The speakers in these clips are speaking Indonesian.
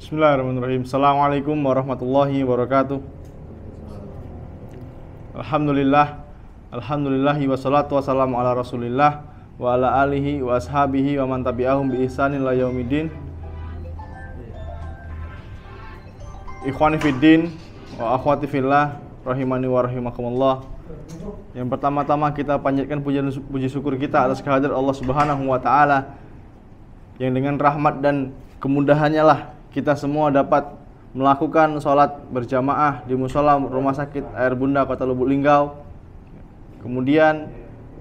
Bismillahirrahmanirrahim. Assalamualaikum warahmatullahi wabarakatuh. Alhamdulillahi wassalatu wassalamu ala rasulillah wa ala alihi wa ashabihi wa man tabi'ahum bi ihsanin ila yaumiddin. Ikhwani fiddin wa akhwati fillah rahimani wa rahimakumullah. Yang pertama-tama kita panjatkan puji syukur kita atas kehadirat Allah Subhanahu wa taala yang dengan rahmat dan kemudahannya lah kita semua dapat melakukan sholat berjamaah di musola Rumah Sakit Air Bunda Kota Lubuk Linggau. Kemudian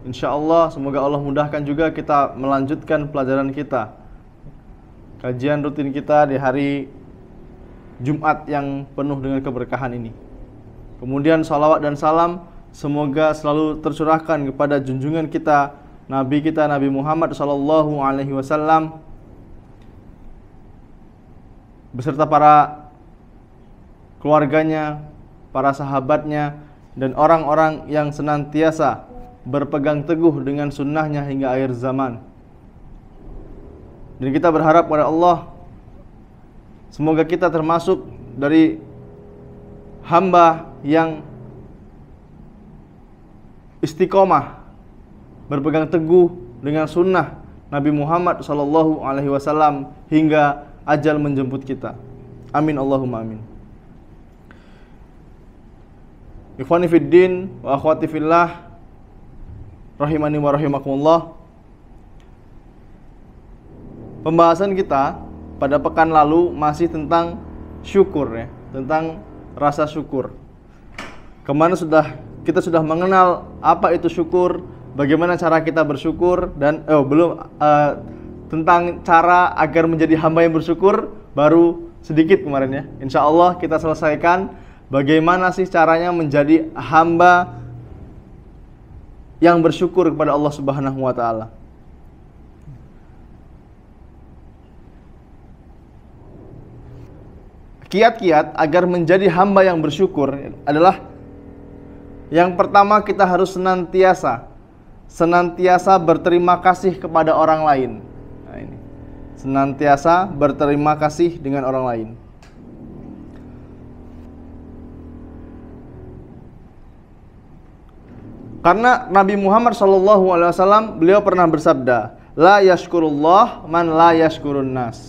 insya Allah semoga Allah mudahkan juga kita melanjutkan pelajaran kita, kajian rutin kita di hari Jumat yang penuh dengan keberkahan ini. Kemudian salawat dan salam semoga selalu tercurahkan kepada junjungan kita Nabi Muhammad SAW beserta para keluarganya, para sahabatnya, dan orang-orang yang senantiasa berpegang teguh dengan sunnahnya hingga akhir zaman. Dan kita berharap kepada Allah, semoga kita termasuk dari hamba yang istiqomah berpegang teguh dengan sunnah Nabi Muhammad SAW hingga ajal menjemput kita. Amin Allahumma amin. Ikhwani fiddin wa akhwati fillah rahimani wa rahimakumullah. Pembahasan kita pada pekan lalu masih tentang syukur ya, tentang rasa syukur. Kemana kita sudah mengenal apa itu syukur, bagaimana cara kita bersyukur, dan tentang cara agar menjadi hamba yang bersyukur baru sedikit kemarin ya. Insya Allah kita selesaikan bagaimana sih caranya menjadi hamba yang bersyukur kepada Allah Subhanahu wa taala. Kiat-kiat agar menjadi hamba yang bersyukur adalah yang pertama, kita harus senantiasa berterima kasih kepada orang lain. Nah, ini. Senantiasa berterima kasih dengan orang lain. Karena Nabi Muhammad SAW beliau pernah bersabda, la yashkurullah man la yashkurun nas.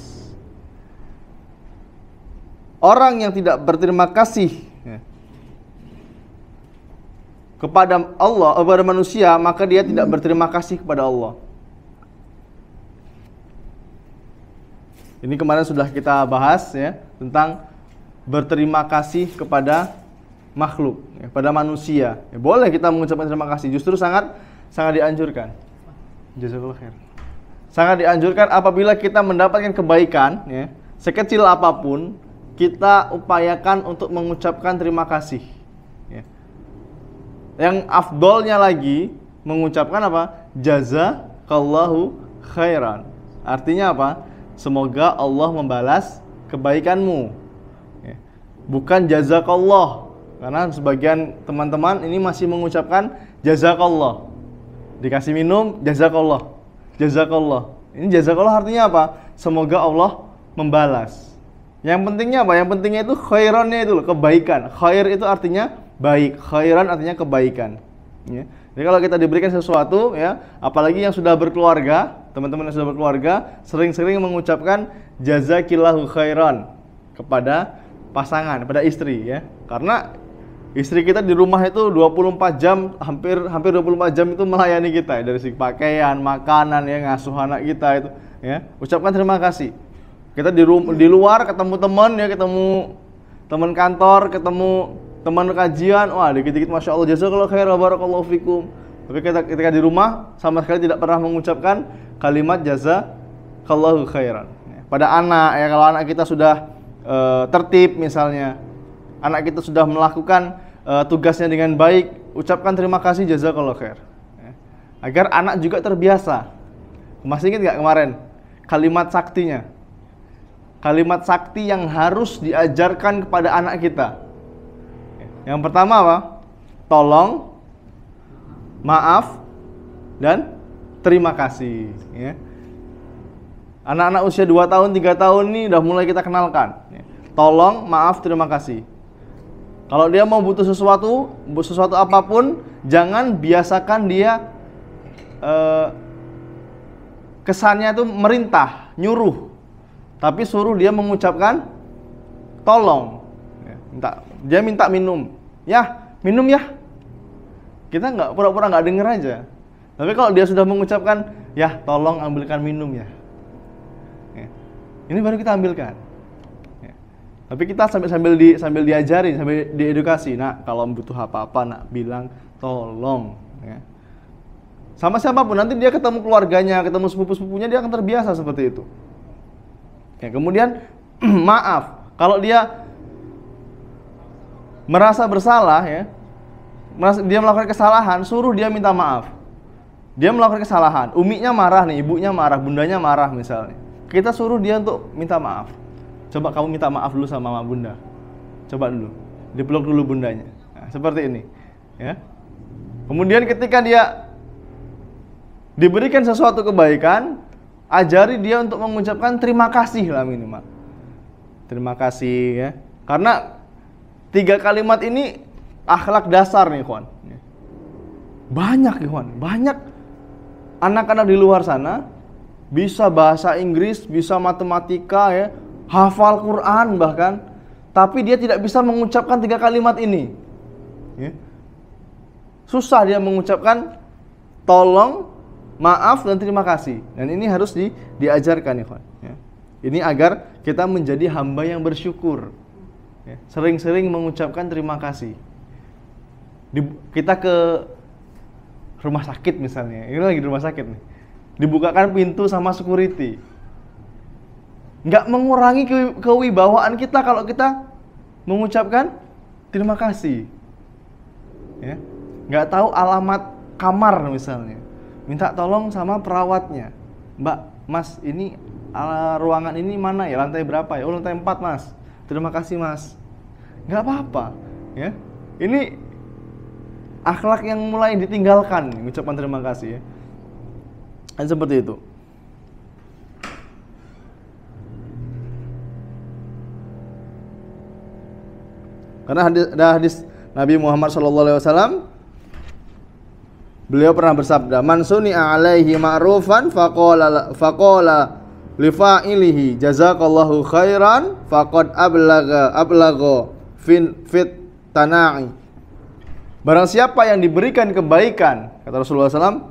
Orang yang tidak berterima kasih kepada Allah, kepada manusia, maka dia tidak berterima kasih kepada Allah. Ini kemarin sudah kita bahas ya, tentang berterima kasih kepada makhluk, ya, pada manusia. Ya, boleh kita mengucapkan terima kasih, justru sangat dianjurkan. Jazakallahu khair. Sangat dianjurkan apabila kita mendapatkan kebaikan, ya, sekecil apapun, kita upayakan untuk mengucapkan terima kasih. Ya. Yang afdolnya lagi mengucapkan apa? Jazakallahu khairan. Artinya apa? Semoga Allah membalas kebaikanmu. Ya. Bukan jazakallah. Karena sebagian teman-teman ini masih mengucapkan jazakallah. Dikasih minum, jazakallah. Jazakallah. Ini jazakallah artinya apa? Semoga Allah membalas. Yang pentingnya apa? Yang pentingnya itu khairannya itu loh, kebaikan. Khair itu artinya baik, khairan artinya kebaikan. Ya. Jadi kalau kita diberikan sesuatu, ya, apalagi yang sudah berkeluarga, teman-teman yang sudah berkeluarga, sering-sering mengucapkan jazakillahu khairan kepada pasangan, pada istri, ya. Karena istri kita di rumah itu 24 jam, hampir 24 jam itu melayani kita, ya, dari segi pakaian, makanan, ya, ngasuh anak kita itu, ya. Ucapkan terima kasih. Kita di luar ketemu teman, ya, ketemu teman kantor, ketemu teman kajian, wah dikit-dikit masya Allah jazakallahu khairan barakallahu fikum. Tapi ketika di rumah sama sekali tidak pernah mengucapkan kalimat jazakallahu khairan. Pada anak, ya, kalau anak kita sudah tertib misalnya, anak kita sudah melakukan tugasnya dengan baik, ucapkan terima kasih jazakallahu khair. Agar anak juga terbiasa. Masih ingat nggak kemarin kalimat saktinya? Kalimat sakti yang harus diajarkan kepada anak kita. Yang pertama apa? Tolong, maaf, dan terima kasih. Ya. Anak-anak usia 2 tahun, 3 tahun ini udah mulai kita kenalkan. Tolong, maaf, terima kasih. Kalau dia mau butuh sesuatu apapun, jangan biasakan dia kesannya itu merintah, nyuruh. Tapi suruh dia mengucapkan tolong. Dia minta minum. Ya, minum ya. Kita nggak pura-pura nggak denger aja. Tapi kalau dia sudah mengucapkan, ya tolong ambilkan minum ya. Ini baru kita ambilkan. Tapi kita sambil diajari, sambil diedukasi. Nak, kalau butuh apa-apa, nak bilang tolong. Sama siapapun, nanti dia ketemu keluarganya, ketemu sepupu-sepupunya, dia akan terbiasa seperti itu. Kemudian maaf, kalau dia merasa bersalah, dia melakukan kesalahan, suruh dia minta maaf. Dia melakukan kesalahan, uminya marah nih, ibunya marah, bundanya marah misalnya. Kita suruh dia untuk minta maaf. Coba kamu minta maaf dulu sama mama bunda. Coba dulu, dipeluk dulu bundanya. Nah, seperti ini. Ya. Kemudian ketika dia diberikan sesuatu kebaikan, ajari dia untuk mengucapkan terima kasih lah minimal. Terima kasih ya. Karena 3 kalimat ini akhlak dasar nih kawan. Banyak kawan, banyak anak-anak di luar sana bisa bahasa Inggris, bisa matematika ya, hafal Quran bahkan, tapi dia tidak bisa mengucapkan 3 kalimat ini. Ya. Susah dia mengucapkan tolong, maaf dan terima kasih. Dan ini harus diajarkan ya, kawan. Ya. Ini agar kita menjadi hamba yang bersyukur. Ya. Sering-sering mengucapkan terima kasih. Kita ke rumah sakit misalnya, ini lagi di rumah sakit nih, dibukakan pintu sama security, nggak mengurangi kewibawaan kita kalau kita mengucapkan terima kasih, ya. Nggak tahu alamat kamar misalnya, minta tolong sama perawatnya, Mbak, Mas, ini ruangan ini mana ya, lantai berapa ya? Oh, lantai 4 Mas, terima kasih Mas. Nggak apa-apa, ya. Ini akhlak yang mulai ditinggalkan, ucapan terima kasih ya. Dan seperti itu. Karena ada hadis Nabi Muhammad SAW, beliau pernah bersabda, "Man suni'a alaihi ma'rufan faqala li fa'ilihi jazakallahu khairan faqad ablaga fit tana'i." Barang siapa yang diberikan kebaikan, kata Rasulullah SAW,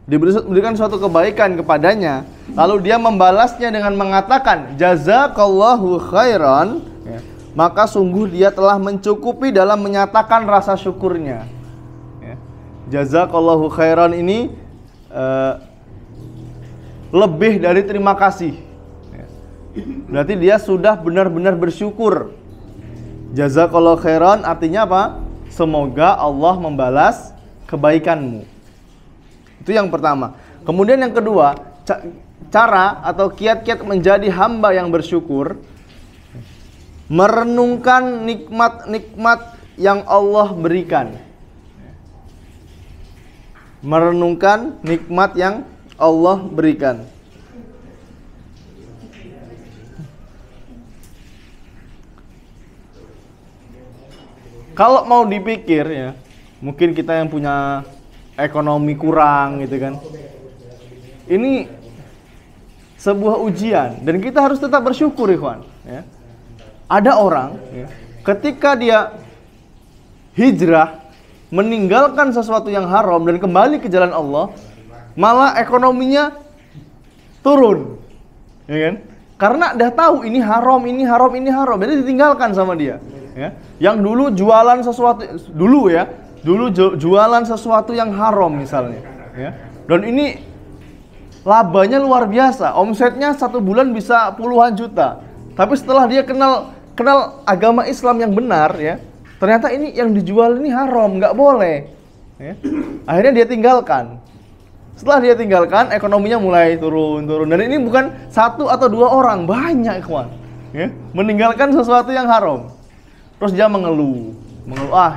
diberikan suatu kebaikan kepadanya, lalu dia membalasnya dengan mengatakan jazakallahu khairan, ya, maka sungguh dia telah mencukupi dalam menyatakan rasa syukurnya. Ya. Jazakallahu khairan ini lebih dari terima kasih. Ya. Berarti dia sudah benar-benar bersyukur. Jazakallahu khairan artinya apa? Semoga Allah membalas kebaikanmu. Itu yang pertama. Kemudian yang kedua, cara atau kiat-kiat menjadi hamba yang bersyukur, merenungkan nikmat-nikmat yang Allah berikan. Merenungkan nikmat yang Allah berikan. Kalau mau dipikir ya, mungkin kita yang punya ekonomi kurang gitu kan. Ini sebuah ujian dan kita harus tetap bersyukur ikhwan, ya. Ada orang ya, ketika dia hijrah meninggalkan sesuatu yang haram dan kembali ke jalan Allah, malah ekonominya turun. Ya kan? Karena dah tahu ini haram, ini haram, ini haram. Jadi ditinggalkan sama dia. Ya. Yang dulu jualan sesuatu jualan sesuatu yang haram misalnya, ya. Dan ini labanya luar biasa, omsetnya 1 bulan bisa puluhan juta. Tapi setelah dia kenal agama Islam yang benar, ya, ternyata ini yang dijual ini haram, nggak boleh. Ya. Akhirnya dia tinggalkan. Setelah dia tinggalkan, ekonominya mulai turun. Dan ini bukan 1 atau 2 orang, banyak ikhwan, ya, meninggalkan sesuatu yang haram. Terus dia mengeluh,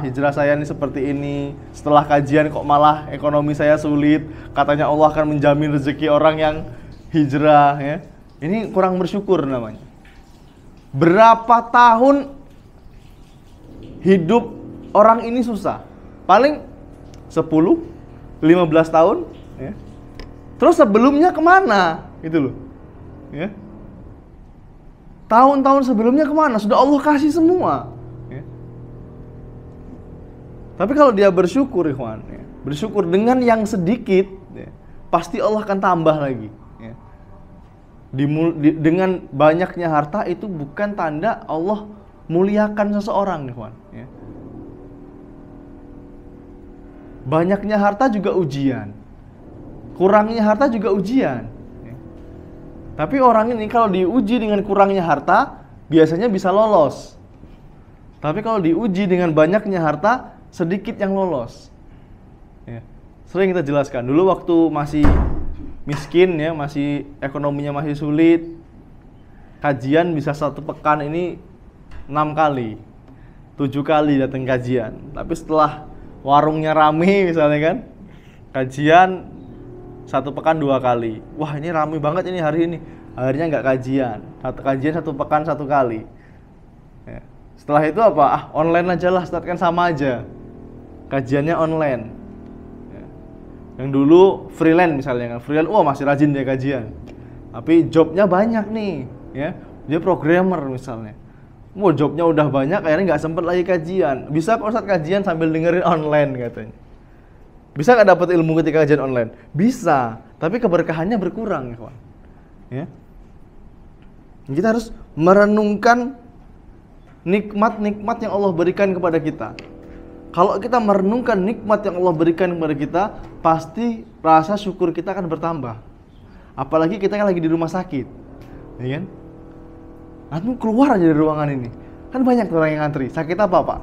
hijrah saya ini seperti ini, setelah kajian kok malah ekonomi saya sulit, katanya Allah akan menjamin rezeki orang yang hijrah ya. Ini kurang bersyukur namanya. Berapa tahun hidup orang ini susah? Paling 10, 15 tahun ya. Terus sebelumnya kemana? Gitu loh ya. Tahun-tahun sebelumnya kemana? Sudah Allah kasih semua ya. Tapi kalau dia bersyukur ikhwan ya, bersyukur dengan yang sedikit ya, pasti Allah akan tambah lagi ya. Dengan banyaknya harta itu bukan tanda Allah muliakan seseorang ikhwan ya. Banyaknya harta juga ujian, kurangnya harta juga ujian ya. Tapi orang ini kalau diuji dengan kurangnya harta biasanya bisa lolos. Tapi kalau diuji dengan banyaknya harta sedikit yang lolos ya. Sering kita jelaskan dulu waktu masih miskin ya, masih ekonominya masih sulit, kajian bisa 1 pekan ini 6 kali 7 kali datang kajian. Tapi setelah warungnya rame misalnya kan, kajian 1 pekan 2 kali. Wah ini rame banget ini hari ini, akhirnya nggak kajian. Kajian 1 pekan 1 kali ya. Setelah itu apa? Online aja lah, start kan sama aja, kajiannya online ya. Yang dulu freelance misalnya kan, freelance masih rajin dia kajian, tapi jobnya banyak nih ya, dia programmer misalnya, jobnya udah banyak, akhirnya nggak sempet lagi kajian. Bisa kok Ustaz kajian sambil dengerin online katanya. Bisa nggak dapat ilmu ketika kajian online? Bisa, tapi keberkahannya berkurang kawan ya. Kita harus merenungkan nikmat-nikmat yang Allah berikan kepada kita. Kalau kita merenungkan nikmat yang Allah berikan kepada kita, pasti rasa syukur kita akan bertambah. Apalagi kita kan lagi di rumah sakit, ya kan? Antum keluar aja dari ruangan ini, kan banyak orang yang ngantri. Sakit apa Pak?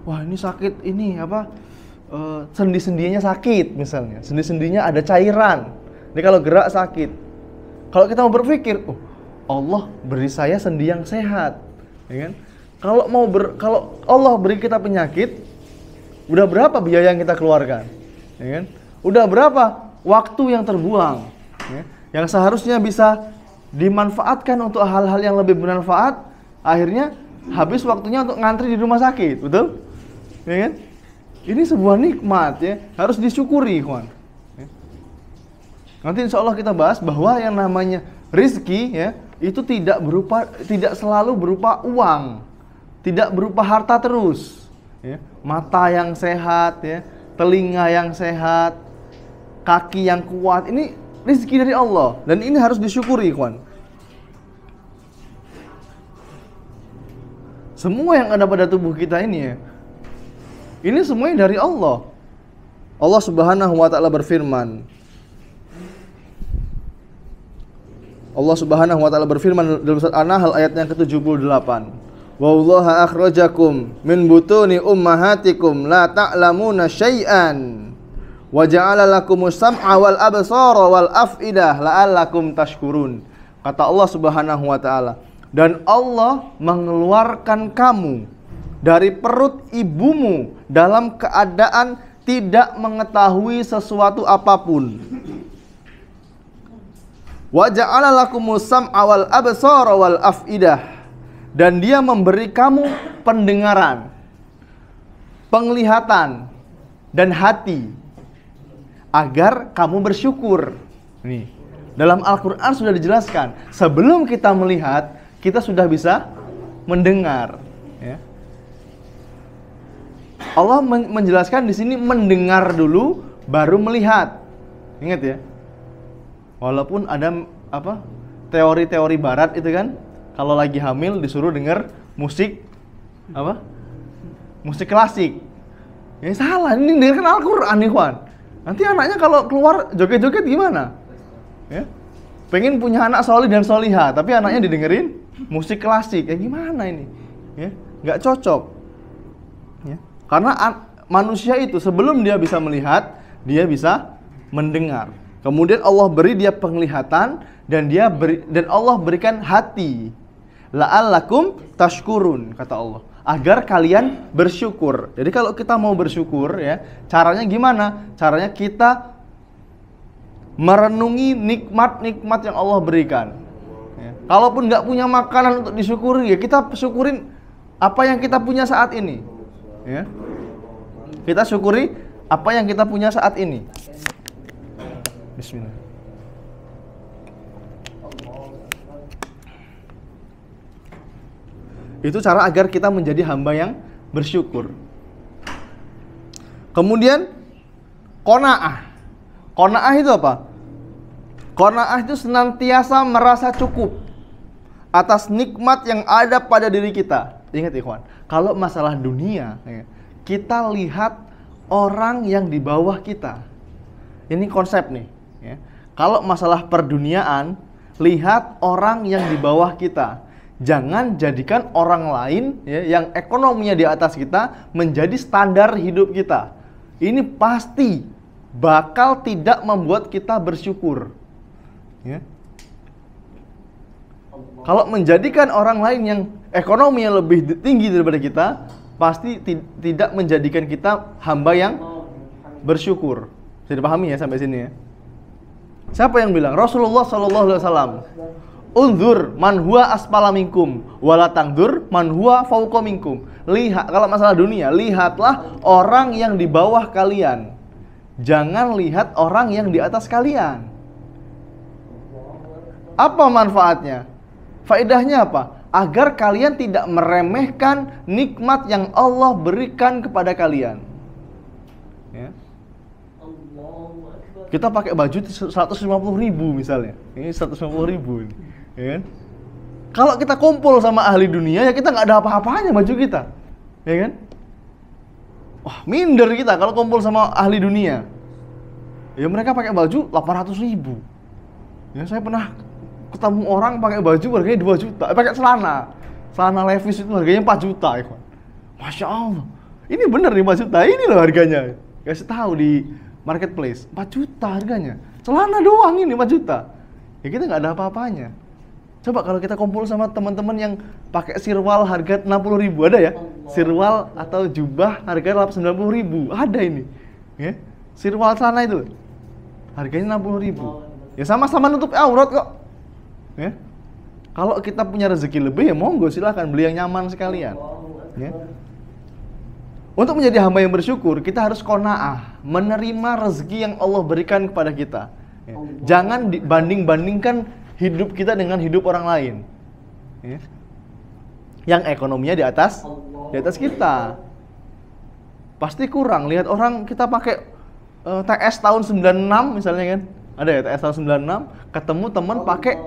Wah ini sakit ini apa? Sendi-sendinya sakit misalnya. Sendi-sendinya ada cairan. Ini kalau gerak sakit. Kalau kita mau berpikir, Allah beri saya sendi yang sehat, ya kan? Kalau Allah beri kita penyakit, udah berapa biaya yang kita keluarkan, ya kan? Udah berapa waktu yang terbuang, ya? Yang seharusnya bisa dimanfaatkan untuk hal-hal yang lebih bermanfaat, akhirnya habis waktunya untuk ngantri di rumah sakit, betul? Ya kan? Ini sebuah nikmat ya, harus disyukuri, kawan. Ya. Nanti insya Allah kita bahas bahwa yang namanya rizki ya, itu tidak selalu berupa uang, tidak berupa harta terus. Ya. Mata yang sehat, ya, telinga yang sehat, kaki yang kuat, ini rizki dari Allah dan ini harus disyukuri, kawan. Semua yang ada pada tubuh kita ini ya, ini semuanya dari Allah. Allah Subhanahu wa taala berfirman. Allah Subhanahu wa taala berfirman dalam surat An-Nahl ayat yang ke-78. Wallaha akhrajakum min butuni ummahatikum la ta'lamuna syai'an wa ja'ala lakumus sam'a wal absara wal af'idah la'allakum tashkurun. Kata Allah Subhanahu wa taala, dan Allah mengeluarkan kamu dari perut ibumu dalam keadaan tidak mengetahui sesuatu apapun. Wa ja'ala lakumus sam'a wal absara wal af'idah, dan Dia memberi kamu pendengaran, penglihatan dan hati agar kamu bersyukur. Nih, dalam Al-Qur'an sudah dijelaskan, sebelum kita melihat, kita sudah bisa mendengar, ya. Allah menjelaskan di sini mendengar dulu baru melihat. Ingat ya. Walaupun ada teori-teori barat itu kan, kalau lagi hamil disuruh dengar musik musik klasik. Ya salah, ini dengarkan Al-Qur'an nih, Juan. Nanti anaknya kalau keluar joget-joget gimana? Ya. Pengen punya anak solih dan solihah, tapi anaknya didengerin musik klasik. Ya gimana ini? Ya, nggak cocok. Ya. Karena manusia itu sebelum dia bisa melihat, dia bisa mendengar. Kemudian Allah beri dia penglihatan dan Allah berikan hati. La'allakum tashkurun, kata Allah, agar kalian bersyukur. Jadi kalau kita mau bersyukur ya, caranya gimana? Caranya kita merenungi nikmat-nikmat yang Allah berikan. Ya. Kalaupun nggak punya makanan untuk disyukuri, ya kita syukurin apa yang kita punya saat ini. Ya. Kita syukuri apa yang kita punya saat ini. Bismillah. Itu cara agar kita menjadi hamba yang bersyukur. Kemudian qanaah. Qanaah itu apa? Qanaah itu senantiasa merasa cukup atas nikmat yang ada pada diri kita. Ingat ikhwan, kalau masalah dunia, kita lihat orang yang di bawah kita. Ini konsep nih. Kalau masalah perduniaan, lihat orang yang di bawah kita. Jangan jadikan orang lain yang ekonominya di atas kita menjadi standar hidup kita. Ini pasti bakal tidak membuat kita bersyukur. Ya. Kalau menjadikan orang lain yang ekonominya lebih tinggi daripada kita, pasti tidak menjadikan kita hamba yang bersyukur. Bisa dipahami ya sampai sini ya. Siapa yang bilang? Rasulullah SAW. Unzur man huwa asfala minkum wala tangdur man huwa fawqa minkum. Lihat, kalau masalah dunia, lihatlah orang yang di bawah kalian. Jangan lihat orang yang di atas kalian. Apa manfaatnya? Faedahnya apa? Agar kalian tidak meremehkan nikmat yang Allah berikan kepada kalian. Ya. Kita pakai baju 150.000 misalnya. Ini 150.000 ini. Ya kan? Kalau kita kumpul sama ahli dunia, ya kita nggak ada apa-apanya baju kita, ya kan? Wah, minder kita kalau kumpul sama ahli dunia. Ya mereka pakai baju 800.000. Ya saya pernah ketemu orang pakai baju harganya 2 juta, pakai celana Levi's itu harganya 4 juta, ya kan? Masya Allah, ini bener nih 4 juta, ini loh harganya. Kasih tahu di marketplace, 4 juta harganya. Celana doang ini 4 juta. Ya kita nggak ada apa-apanya. Coba kalau kita kumpul sama teman-teman yang pakai sirwal harga 60.000, ada ya? Sirwal atau jubah harga 90.000, ada ini. Ya? Sirwal celana itu harganya 60.000. Ya sama-sama nutup aurat kok. Ya? Kalau kita punya rezeki lebih ya monggo silahkan beli yang nyaman sekalian. Ya? Untuk menjadi hamba yang bersyukur, kita harus qanaah, menerima rezeki yang Allah berikan kepada kita. Ya. Jangan dibanding-bandingkan hidup kita dengan hidup orang lain, ya. Yang ekonominya di atas kita. Pasti kurang. Lihat orang kita pakai TS tahun 96 misalnya kan, ada ya TS tahun 96, ketemu teman pakai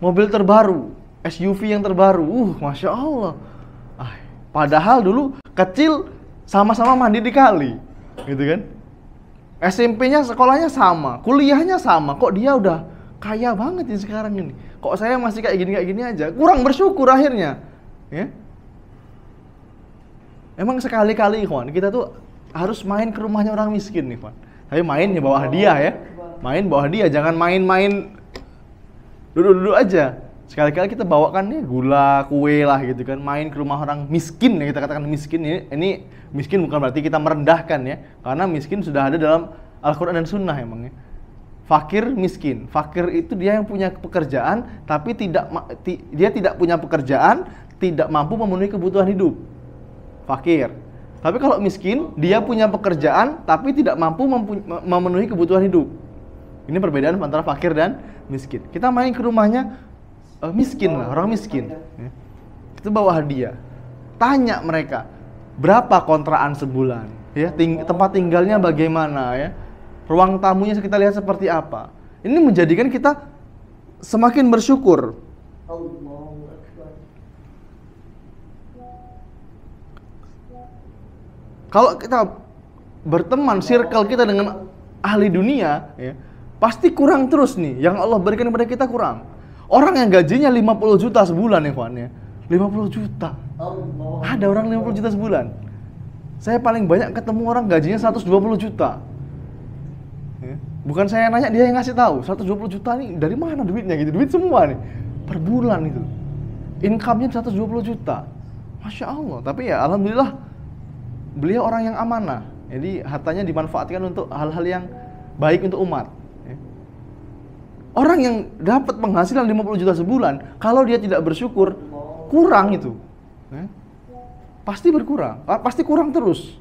mobil terbaru, SUV yang terbaru, Masya Allah. Padahal dulu kecil sama-sama mandi di kali, gitu kan? SMP-nya sekolahnya sama, kuliahnya sama, kok dia udah kaya banget ini sekarang ini. Kok saya masih kayak gini aja? Kurang bersyukur akhirnya. Ya? Emang sekali-kali ikhwan, kita tuh harus main ke rumahnya orang miskin nih, ikhwan. Tapi main ya bawa hadiah ya. Main bawa hadiah, jangan main-main duduk-duduk aja. Sekali-kali kita bawakan nih gula, kue lah gitu kan. Main ke rumah orang miskin ya, kita katakan miskin ya. Ini miskin bukan berarti kita merendahkan ya. Karena miskin sudah ada dalam Al-Quran dan Sunnah emangnya. Fakir miskin. Fakir itu dia yang punya pekerjaan tapi dia tidak punya pekerjaan, tidak mampu memenuhi kebutuhan hidup. Fakir. Tapi kalau miskin, dia punya pekerjaan tapi tidak mampu memenuhi kebutuhan hidup. Ini perbedaan antara fakir dan miskin. Kita main ke rumahnya miskin lah, orang miskin. Kita bawa hadiah. Tanya mereka, berapa kontrakan sebulan? Ya, tempat tinggalnya bagaimana ya? Ruang tamunya kita lihat seperti apa. Ini menjadikan kita semakin bersyukur. Kalau kita berteman, circle kita dengan ahli dunia, ya, pasti kurang terus nih. Yang Allah berikan kepada kita kurang. Orang yang gajinya 50 juta sebulan ya, Pak, ya. 50 juta. Ada orang 50 juta sebulan. Saya paling banyak ketemu orang gajinya 120 juta. Bukan saya nanya, dia yang ngasih tahu. 120 juta nih dari mana duitnya gitu. Duit semua nih per bulan itu. Income-nya 120 juta. Masya Allah. Tapi ya alhamdulillah beliau orang yang amanah. Jadi hartanya dimanfaatkan untuk hal-hal yang baik untuk umat. Orang yang dapat penghasilan 50 juta sebulan, kalau dia tidak bersyukur, kurang itu. Pasti berkurang, pasti kurang terus.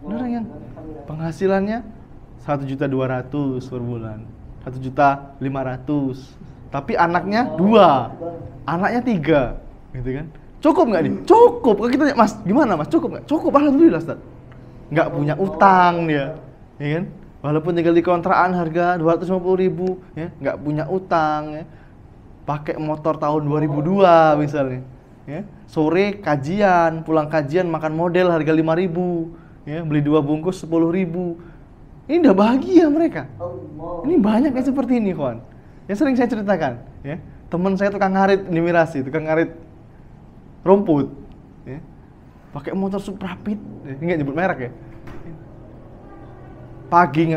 Orang yang penghasilannya 1.200.000 per bulan, 1.500.000, tapi anaknya 2, anaknya 3, gitu kan? Cukup nggak nih? Cukup. Kalau kita tanya, Mas, gimana Mas? Cukup nggak? Cukup, alhamdulillah, Ustaz. Nggak punya utang dia, ya kan? Walaupun tinggal di kontrakan harga 250.000, ya, nggak punya utang, ya. Pakai motor tahun 2002 misalnya, ya. Sore kajian, pulang kajian makan model harga 5.000, ya, beli 2 bungkus 10.000. Ini udah bahagia mereka. Ini banyak yang seperti ini, kawan. Yang sering saya ceritakan, ya. Teman saya tukang ngarit di Mirasi, tukang ngarit rumput, ya. Pakai motor Suprapit, ya. Ini nggak nyebut merek ya. Pagi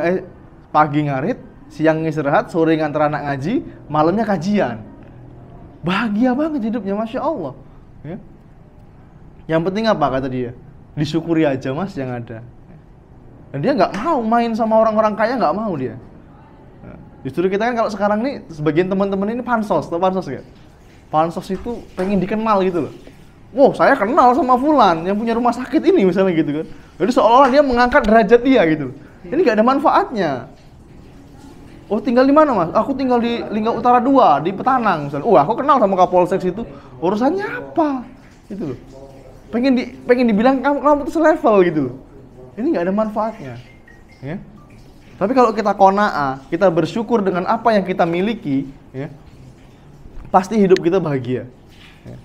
ngarit, siang istirahat, sore ngantar anak ngaji, malamnya kajian. Bahagia banget hidupnya, Masya Allah, ya. Yang penting apa kata dia? Disyukuri aja Mas yang ada. Dan dia nggak mau main sama orang-orang kaya, nggak mau dia. Justru kita kan kalau sekarang nih, sebagian teman-teman ini pansos, tau pansos nggak? Pansos itu pengen dikenal gitu loh. Wow, saya kenal sama Fulan yang punya rumah sakit ini misalnya gitu kan. Jadi seolah-olah dia mengangkat derajat dia gitu loh. Ini nggak ada manfaatnya. Oh, tinggal di mana Mas? Aku tinggal di Lingga Utara 2, di Petanang misalnya. Aku kenal sama Kapolsek itu. Urusannya apa? Gitu loh. Pengen dibilang kamu tuh selevel gitu loh. Ini nggak ada manfaatnya. Ya. Tapi kalau kita qanaah, kita bersyukur dengan apa yang kita miliki, ya, pasti hidup kita bahagia. Ya.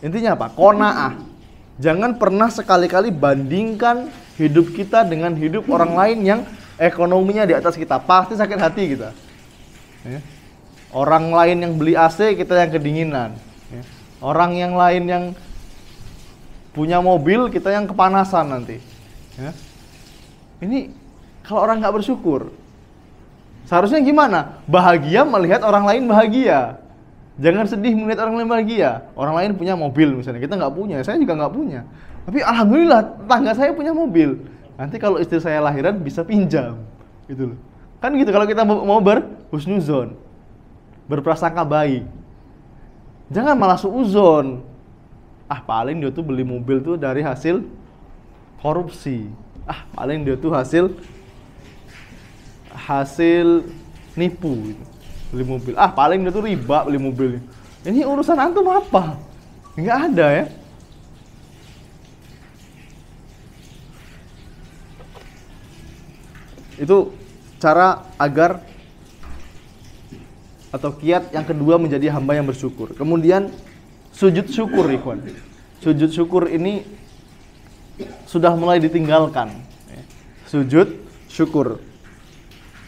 Intinya apa? Qanaah. Jangan pernah sekali-kali bandingkan hidup kita dengan hidup orang lain yang ekonominya di atas kita. Pasti sakit hati kita. Ya. Orang lain yang beli AC, kita yang kedinginan. Ya. Orang yang lain yang punya mobil, kita yang kepanasan nanti. Ya. Ini kalau orang nggak bersyukur, seharusnya gimana? Bahagia melihat orang lain bahagia. Jangan sedih melihat orang lain bahagia. Orang lain punya mobil misalnya, kita nggak punya, saya juga nggak punya. Tapi alhamdulillah tetangga saya punya mobil. Nanti kalau istri saya lahiran bisa pinjam, gitu loh. Kan gitu kalau kita mau berhusnuzon, berprasangka baik. Jangan malah suuzon. Paling dia tuh beli mobil tuh dari hasil korupsi. Paling dia tuh hasil nipu gitu. Beli mobil. Paling dia tuh riba beli mobil. Ini urusan antum apa? Nggak ada ya. Itu cara agar atau kiat yang kedua menjadi hamba yang bersyukur. Kemudian sujud syukur, ikhwan. Sujud syukur ini sudah mulai ditinggalkan. Sujud syukur.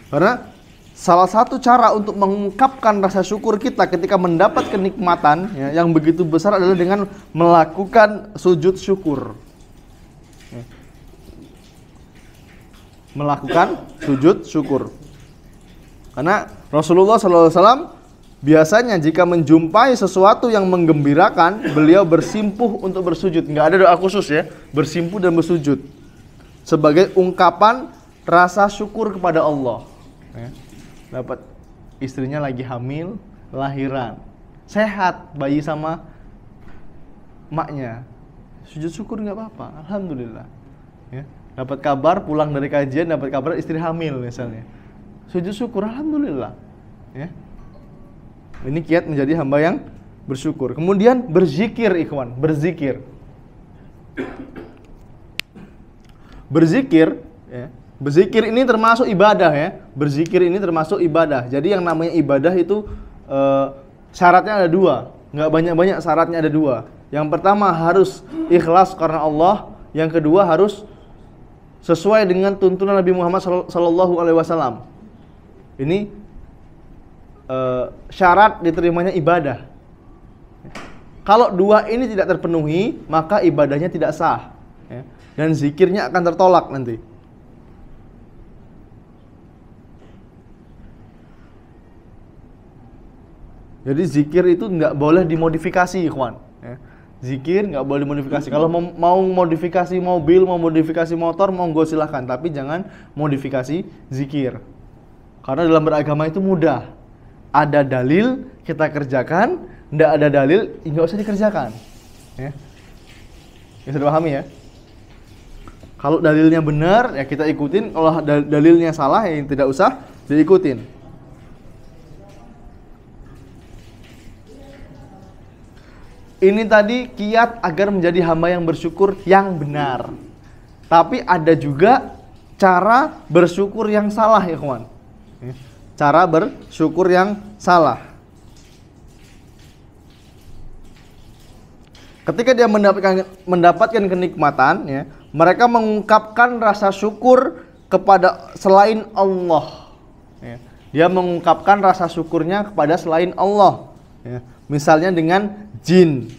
Karena salah satu cara untuk mengungkapkan rasa syukur kita ketika mendapat kenikmatan, ya, yang begitu besar adalah dengan melakukan sujud syukur. Melakukan sujud syukur. Karena Rasulullah SAW biasanya jika menjumpai sesuatu yang menggembirakan, beliau bersimpuh untuk bersujud. Nggak ada doa khusus ya, bersimpuh dan bersujud sebagai ungkapan rasa syukur kepada Allah. Ya. Dapat istrinya lagi hamil, lahiran, sehat bayi sama maknya, sujud syukur nggak apa-apa, alhamdulillah. Ya. Dapat kabar pulang dari kajian, dapat kabar istri hamil misalnya, sujud syukur, alhamdulillah. Ya. Ini kiat menjadi hamba yang bersyukur. Kemudian berzikir, ikhwan, berzikir. Berzikir, ya. Berzikir ini termasuk ibadah ya. Berzikir ini termasuk ibadah. Jadi yang namanya ibadah itu syaratnya ada 2. Nggak banyak-banyak, syaratnya ada 2. Yang pertama harus ikhlas karena Allah. Yang kedua harus sesuai dengan tuntunan Nabi Muhammad SAW. Ini syarat diterimanya ibadah. Kalau 2 ini tidak terpenuhi, maka ibadahnya tidak sah, ya. Dan zikirnya akan tertolak nanti. Jadi zikir itu nggak boleh dimodifikasi, ikhwan. Ya. Zikir nggak boleh dimodifikasi. Kalau mau modifikasi mobil, mau modifikasi motor, monggo silahkan. Tapi jangan modifikasi zikir. Karena dalam beragama itu mudah. Ada dalil, kita kerjakan. Nggak ada dalil, nggak usah dikerjakan. Ya. Bisa dipahami ya? Kalau dalilnya benar, ya kita ikutin. Kalau dalilnya salah, ya tidak usah diikutin. Ini tadi kiat agar menjadi hamba yang bersyukur yang benar. Tapi ada juga cara bersyukur yang salah, ya kawan. Cara bersyukur yang salah. Ketika dia mendapatkan kenikmatan, ya, mereka mengungkapkan rasa syukur kepada selain Allah. Ya. Dia mengungkapkan rasa syukurnya kepada selain Allah. Ya. Misalnya dengan jin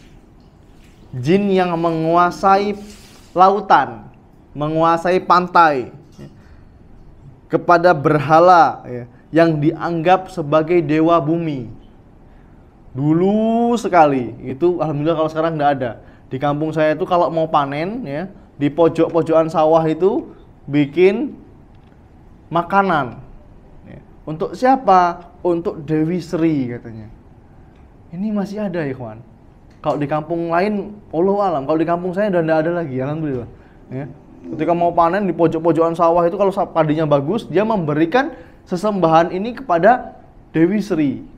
yang menguasai lautan, menguasai pantai, ya. Kepada berhala, ya, yang dianggap sebagai dewa bumi. Dulu sekali, itu alhamdulillah kalau sekarang nggak ada. Di kampung saya itu kalau mau panen, ya, di pojok-pojokan sawah itu bikin makanan. Ya. Untuk siapa? Untuk Dewi Sri katanya. Ini masih ada ya kawan. Kalau di kampung lain, Allahu alam. Kalau di kampung saya udah nggak ada lagi, alhamdulillah. Ya. Ketika mau panen di pojok-pojokan sawah itu kalau padinya bagus, dia memberikan sesembahan ini kepada Dewi Sri.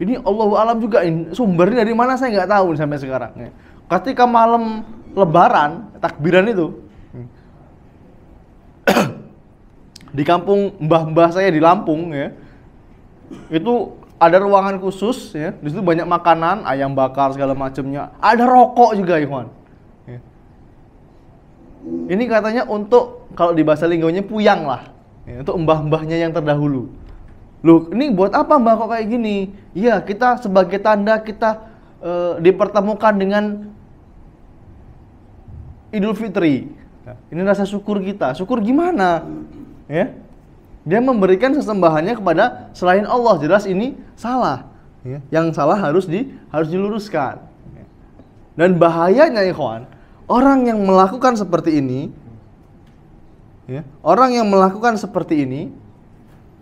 Ini Allahu alam juga, sumbernya dari mana saya nggak tahu sampai sekarang. Ya. Ketika malam Lebaran, takbiran itu, di kampung mbah-mbah saya di Lampung, ya, itu ada ruangan khusus, ya, di situ banyak makanan, ayam bakar segala macamnya, ada rokok juga, ya kawan. Ya. Ini katanya untuk, kalau di bahasa linggonya puyang lah, ya, untuk mbah-mbahnya yang terdahulu. Loh, ini buat apa mbak kok kayak gini? Iya, kita sebagai tanda kita dipertemukan dengan Idul Fitri. Ini rasa syukur kita. Syukur gimana? Ya, dia memberikan sesembahannya kepada selain Allah. Jelas ini salah. Ya, yang salah harus diluruskan. Dan bahayanya, ikhwan, orang yang melakukan seperti ini, ya, orang yang melakukan seperti ini,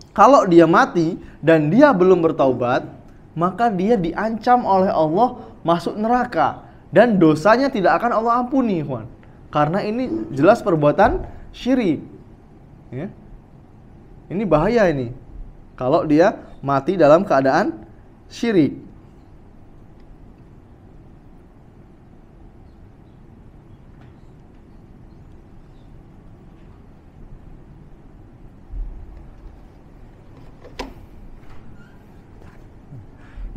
kalau dia mati dan dia belum bertaubat, maka dia diancam oleh Allah masuk neraka dan dosanya tidak akan Allah ampuni, ikhwan. Karena ini jelas perbuatan syirik. Ya. Ini bahaya ini. Kalau dia mati dalam keadaan syirik.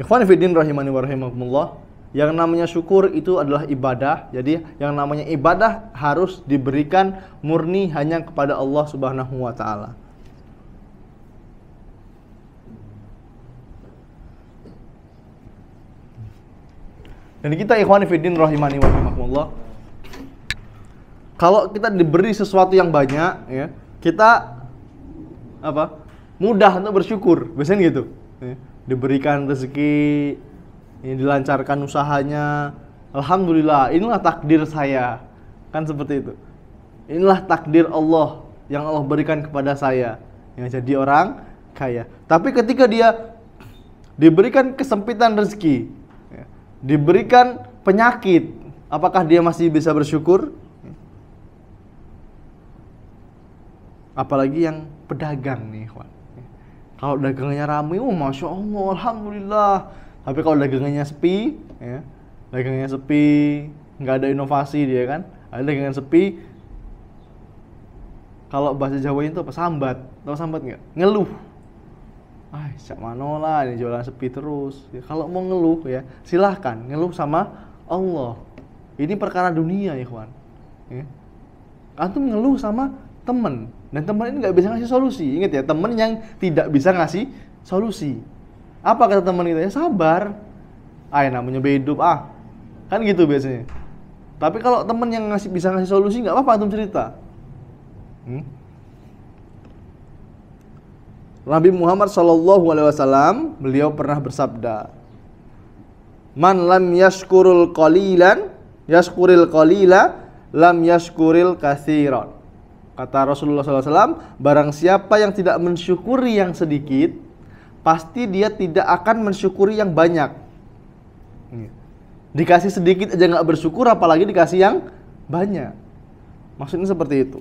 Ikhwan fillah rahimani wa rahimakumullah, yang namanya syukur itu adalah ibadah. Jadi yang namanya ibadah harus diberikan murni hanya kepada Allah Subhanahu wa taala. Dan kita ikhwan fillah rahimani wa rahimakumullah, kalau kita diberi sesuatu yang banyak, ya, kita apa? Mudah untuk bersyukur, biasanya gitu. Ya. Diberikan rezeki, dilancarkan usahanya, alhamdulillah, inilah takdir saya, kan seperti itu. Inilah takdir Allah yang Allah berikan kepada saya, yang jadi orang kaya. Tapi ketika dia diberikan kesempitan rezeki, diberikan penyakit, apakah dia masih bisa bersyukur? Apalagi yang pedagang nih, kawan. Kalau dagangannya ramai, masya Allah, alhamdulillah. Tapi kalau dagangannya sepi, ya, dagangannya sepi, nggak ada inovasi dia kan. Ada dagangan sepi. Kalau bahasa Jawanya itu apa? Sambat. Tahu sambat nggak? Ngeluh. Cak manola, ini jualan sepi terus. Ya, kalau mau ngeluh, ya silahkan ngeluh sama Allah. Ini perkara dunia, ya kawan. Ya. Antum ngeluh sama temen, dan teman ini nggak bisa ngasih solusi. Ingat ya, teman yang tidak bisa ngasih solusi. Apa kata teman kita? Ya sabar. Namanya hidup, kan gitu biasanya. Tapi kalau teman yang bisa ngasih solusi, nggak apa-apa antum cerita. Nabi Muhammad SAW, beliau pernah bersabda, "Man lam yashkurul qalila, lam yashkuril katsiran." Kata Rasulullah SAW, barang siapa yang tidak mensyukuri yang sedikit, pasti dia tidak akan mensyukuri yang banyak. Dikasih sedikit aja nggak bersyukur, apalagi dikasih yang banyak. Maksudnya seperti itu.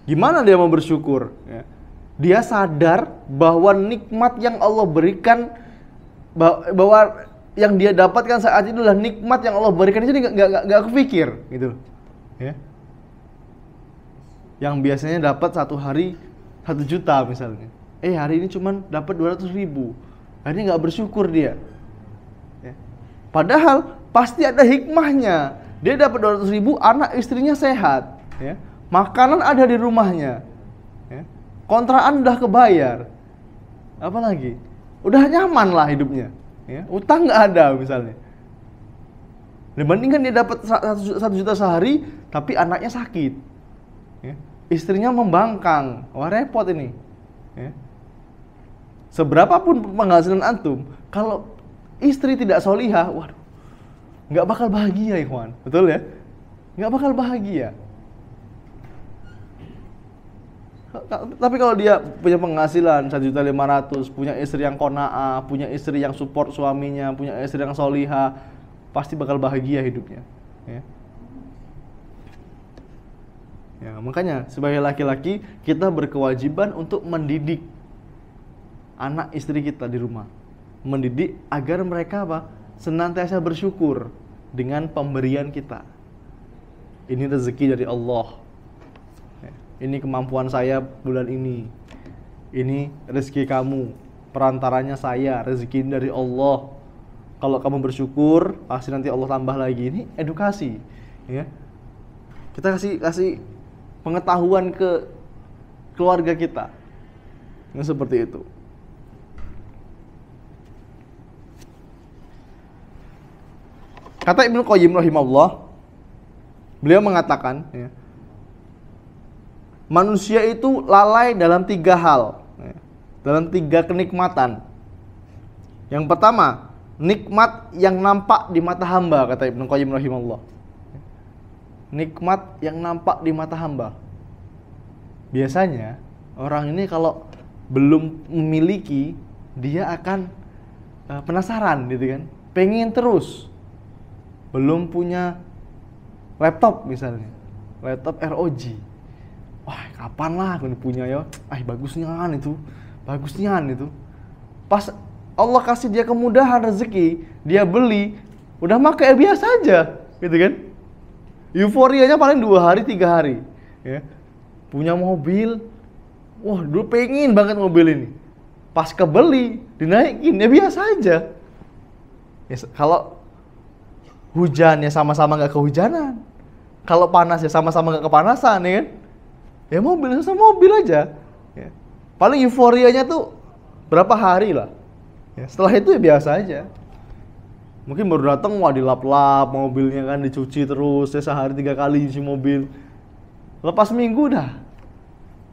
Gimana dia mau bersyukur? Dia sadar bahwa nikmat yang Allah berikan, bahwa yang dia dapatkan saat itu adalah nikmat yang Allah berikan, jadi nggak kepikir gitu. Ya. Yang biasanya dapat satu hari 1 juta misalnya, hari ini cuman dapat 200.000, akhirnya nggak bersyukur dia. Ya. Padahal pasti ada hikmahnya. Dia dapat 200.000, anak istrinya sehat, ya. Makanan ada di rumahnya, ya. Kontrakan udah kebayar, apalagi udah nyaman lah hidupnya, ya. Utang nggak ada misalnya. Dibandingkan dia dapat 1 juta sehari, tapi anaknya sakit, ya. Istrinya membangkang, wah repot ini, ya. Seberapapun penghasilan antum, kalau istri tidak solihah, waduh, nggak bakal bahagia, ikhwan, betul ya? Nggak bakal bahagia. Tapi kalau dia punya penghasilan 1.500.000, punya istri yang qanaah, punya istri yang support suaminya, punya istri yang solihah, pasti bakal bahagia hidupnya, ya. Ya, makanya sebagai laki-laki kita berkewajiban untuk mendidik anak istri kita di rumah, mendidik agar mereka senantiasa bersyukur dengan pemberian kita. Ini rezeki dari Allah. Ini kemampuan saya bulan ini. Ini rezeki kamu, perantaranya saya, rezeki dari Allah. Kalau kamu bersyukur, pasti nanti Allah tambah lagi. Ini edukasi, ya. Kita kasih pengetahuan ke keluarga kita. Ini seperti itu. Kata Ibnu Qayyim rahimahullah, beliau mengatakan, ya, manusia itu lalai dalam 3 hal, dalam 3 kenikmatan. Yang pertama, nikmat yang nampak di mata hamba, kata Ibnu Qayyim rahimahullah. Nikmat yang nampak di mata hamba. Biasanya orang ini kalau belum memiliki, dia akan penasaran gitu kan, pengen terus. Belum punya laptop misalnya, laptop ROG. Wah, kapan lah aku punya ya? Bagusnya itu. Pas Allah kasih dia kemudahan rezeki, dia beli, udah pakai biasa aja, gitu kan? Euforianya paling 2 hari, 3 hari, ya. Punya mobil, wah, dulu pengen banget mobil ini. Pas kebeli, dinaikin, ya biasa aja. Ya, kalau hujan ya sama-sama nggak kehujanan, kalau panas ya sama-sama nggak kepanasan, ya kan? Ya mobil sama mobil aja, ya. Paling euforianya tuh berapa hari lah, ya. Setelah itu ya biasa aja. Mungkin baru datang, wah dilap-lap mobilnya kan, dicuci terus, ya sehari 3 kali cuci mobil. Lepas minggu dah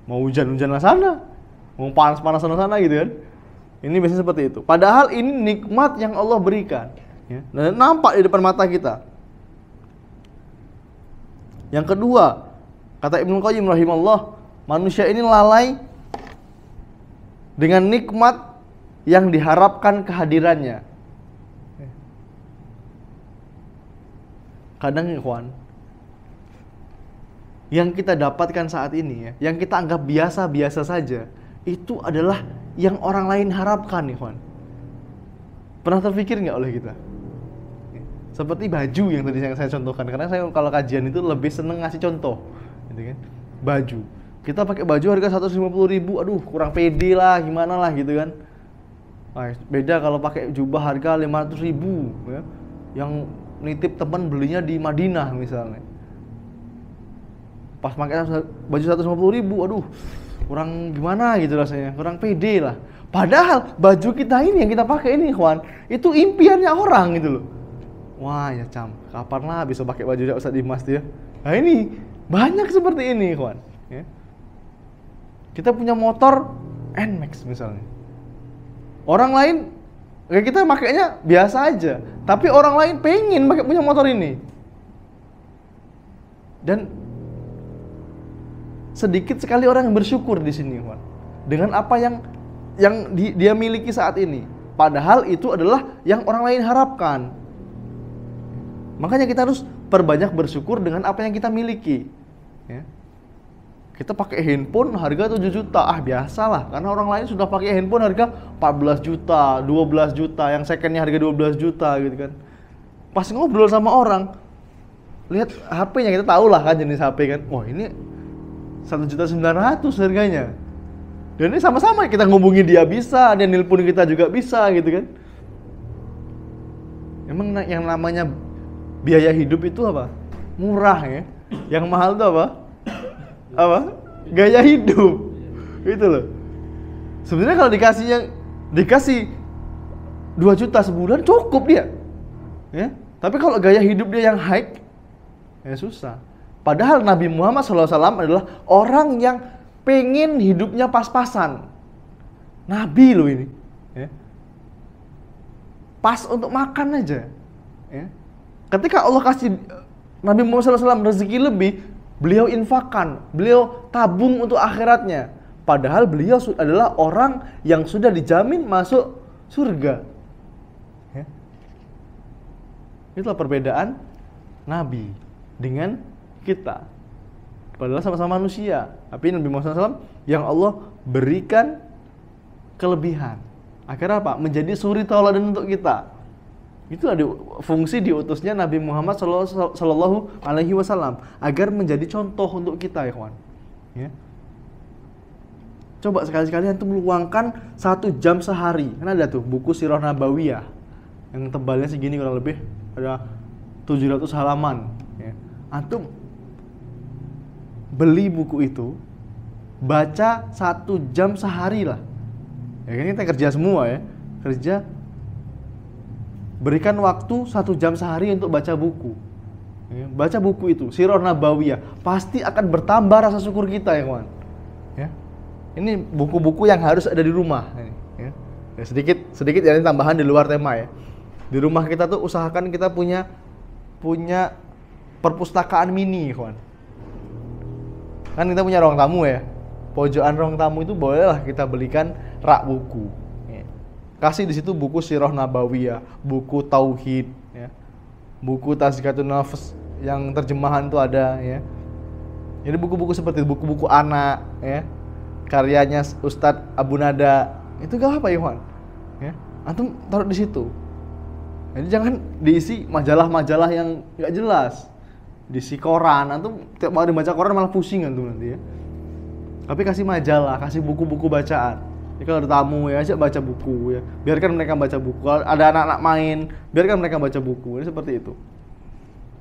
mau hujan-hujan sana, mau panas-panas sana gitu kan. Ini biasanya seperti itu. Padahal ini nikmat yang Allah berikan, ya. Dan nampak di depan mata kita. Yang kedua, kata Ibnu Qayyim rahimahullah, manusia ini lalai dengan nikmat yang diharapkan kehadirannya. Kadang ikhwan, yang kita dapatkan saat ini, ya, yang kita anggap biasa-biasa saja, itu adalah yang orang lain harapkan, ikhwan. Pernah terpikir nggak oleh kita? Seperti baju yang tadi saya contohkan, karena saya kalau kajian itu lebih seneng ngasih contoh, gitu kan? Baju, kita pakai baju harga 150.000, aduh kurang pede lah, gimana lah gitu kan. Beda kalau pakai jubah harga 500.000, ya, yang nitip teman belinya di Madinah misalnya. Pas pakai baju 150.000, aduh kurang gimana gitu rasanya, kurang pede lah. Padahal baju kita ini yang kita pakai ini, ikhwan, itu impiannya orang gitu loh. Wah ya kapan lah bisa pakai baju Ustaz Dimas dia. Nah ini banyak seperti ini, ikhwan, ya. Kita punya motor NMAX misalnya, Orang lain kayak kita makainya biasa aja, tapi orang lain pengen punya motor ini. Dan sedikit sekali orang yang bersyukur di sini, Wan, dengan apa yang dia miliki saat ini. Padahal itu adalah yang orang lain harapkan. Makanya kita harus perbanyak bersyukur dengan apa yang kita miliki. Ya. Kita pakai handphone harga 7 juta, biasalah, karena orang lain sudah pakai handphone harga 14 juta, 12 juta, yang secondnya harga 12 juta gitu kan. Pas ngobrol sama orang, lihat HP-nya, kita tahu lah kan jenis HP kan. Wah, ini 1.900.000 harganya. Dan ini sama-sama kita ngubungi dia bisa, dia nelpon kita juga bisa gitu kan. Emang yang namanya biaya hidup itu apa? Murah ya. Yang mahal itu apa? Gaya hidup. Itu loh. Sebenarnya kalau dikasih 2 juta sebulan cukup dia. Ya. Tapi kalau gaya hidup dia yang high, ya susah. Padahal Nabi Muhammad SAW adalah orang yang pengen hidupnya pas-pasan. Nabi loh ini. Ya. Pas untuk makan aja. Ya. Ketika Allah kasih Nabi Muhammad SAW rezeki lebih, beliau infakkan, beliau tabung untuk akhiratnya. Padahal beliau adalah orang yang sudah dijamin masuk surga. Ya. Itulah perbedaan Nabi dengan kita. Padahal sama-sama manusia. Tapi Nabi Muhammad SAW yang Allah berikan kelebihan. Akhirnya apa? Menjadi suri tauladan untuk kita. Itulah fungsi diutusnya Nabi Muhammad Sallallahu Alaihi Wasallam, agar menjadi contoh untuk kita, ya kawan. Ya. Coba sekali-sekali antum luangkan 1 jam sehari. Kan ada tuh buku Sirah Nabawiyah yang tebalnya segini kurang lebih, ada 700 halaman. Ya. Antum beli buku itu, baca 1 jam sehari lah. Ya kan kita kerja semua ya, kerja. Berikan waktu 1 jam sehari untuk baca buku. Ya, baca buku itu, Sirah Nabawiyah, pasti akan bertambah rasa syukur kita, ya kawan. Ya. Ini buku-buku yang harus ada di rumah. Ya. Ya, sedikit ya, ini tambahan di luar tema ya. Di rumah kita tuh usahakan kita punya perpustakaan mini, kawan. Kan kita punya ruang tamu ya. Pojokan ruang tamu itu bolehlah kita belikan rak buku. Kasih di situ buku Sirah Nabawiyah, buku Tauhid, ya. Buku Tazkiyatun Nafs yang terjemahan itu ada, ya. Jadi buku-buku seperti itu, buku-buku anak, ya. Karyanya Ustadz Abu Nada, itu gak apa ya, Juan? Ya. Antum taruh di situ. Jadi jangan diisi majalah-majalah yang gak jelas, diisi koran. Antum tiap hari baca koran malah pusing antum nanti ya. Tapi kasih majalah, kasih buku-buku bacaan. Ya, kalau ada tamu ya ajak baca buku ya. Biarkan mereka baca buku. Kalau ada anak-anak main, biarkan mereka baca buku. Ini seperti itu.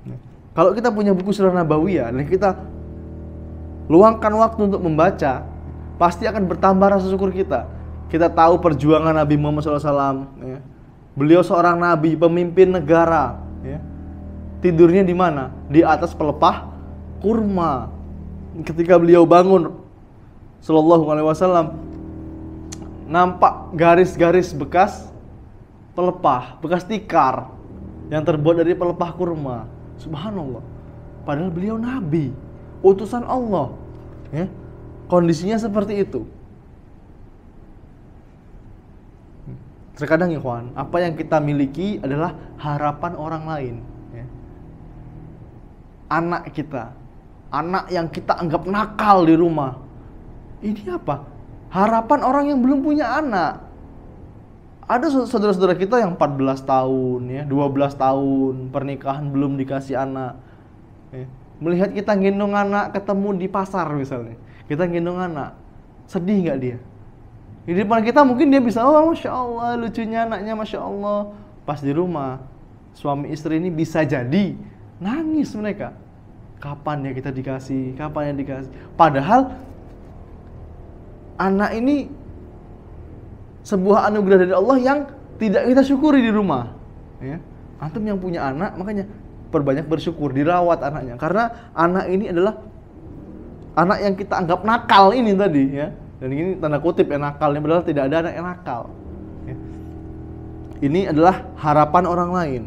Nah, kalau kita punya buku Sirah Nabawiyah dan kita luangkan waktu untuk membaca, pasti akan bertambah rasa syukur kita. Kita tahu perjuangan Nabi Muhammad SAW. Ya. Beliau seorang nabi, pemimpin negara. Ya. Tidurnya di mana? Di atas pelepah kurma. Ketika beliau bangun, Sallallahu Alaihi Wasallam, nampak garis-garis bekas pelepah, bekas tikar yang terbuat dari pelepah kurma. Subhanallah. Padahal beliau nabi, utusan Allah. Ya. Kondisinya seperti itu. Terkadang ya kawan, apa yang kita miliki adalah harapan orang lain. Ya. Anak kita, anak yang kita anggap nakal di rumah. Ini apa? Harapan orang yang belum punya anak. Ada saudara-saudara kita yang 14 tahun, ya, 12 tahun, pernikahan belum dikasih anak. Ya. Melihat kita gendong anak ketemu di pasar misalnya. Kita gendong anak, sedih nggak dia? Di depan kita mungkin dia bisa, oh Masya Allah lucunya anaknya, Masya Allah. Pas di rumah, suami istri ini bisa jadi nangis mereka. Kapan ya kita dikasih? Kapan ya dikasih? Padahal anak ini sebuah anugerah dari Allah yang tidak kita syukuri di rumah. Ya. Antum yang punya anak, makanya perbanyak bersyukur, dirawat anaknya. Karena anak ini adalah anak yang kita anggap nakal ini tadi. Ya. Dan ini tanda kutip ya nakalnya, padahal tidak ada anak yang nakal. Ya. ini adalah harapan orang lain.